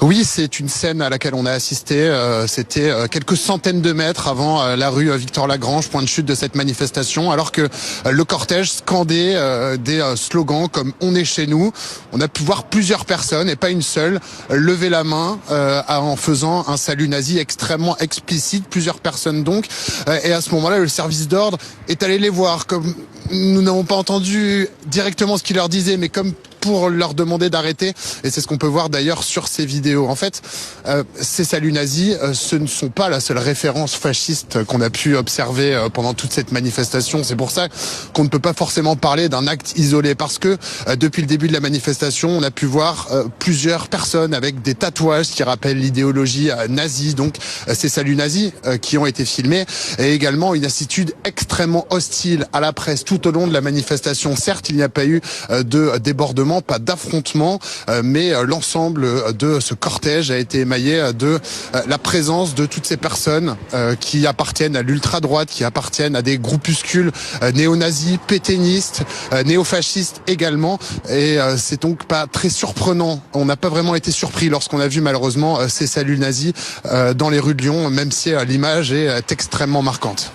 Oui, c'est une scène à laquelle on a assisté. C'était quelques centaines de mètres avant la rue Victor-Lagrange, point de chute de cette manifestation, alors que le cortège scandait des slogans comme « On est chez nous ». On a pu voir plusieurs personnes, et pas une seule, lever la main en faisant un salut nazi extrêmement explicite. Plusieurs personnes donc. Et à ce moment-là, le service d'ordre est allé les voir. Comme nous n'avons pas entendu directement ce qu'ils leur disaient, mais comme pour leur demander d'arrêter, et c'est ce qu'on peut voir d'ailleurs sur ces vidéos. En fait, ces saluts nazis, ce ne sont pas la seule référence fasciste qu'on a pu observer pendant toute cette manifestation. C'est pour ça qu'on ne peut pas forcément parler d'un acte isolé, parce que depuis le début de la manifestation, on a pu voir plusieurs personnes avec des tatouages qui rappellent l'idéologie nazie, donc ces saluts nazis qui ont été filmés, et également une attitude extrêmement hostile à la presse tout au long de la manifestation. Certes, il n'y a pas eu de débordement, pas d'affrontement, mais l'ensemble de ce cortège a été émaillé de la présence de toutes ces personnes qui appartiennent à l'ultra-droite, qui appartiennent à des groupuscules néo-nazis, pétainistes, néo-fascistes également. Et c'est donc pas très surprenant. On n'a pas vraiment été surpris lorsqu'on a vu malheureusement ces saluts nazis dans les rues de Lyon, même si l'image est extrêmement marquante.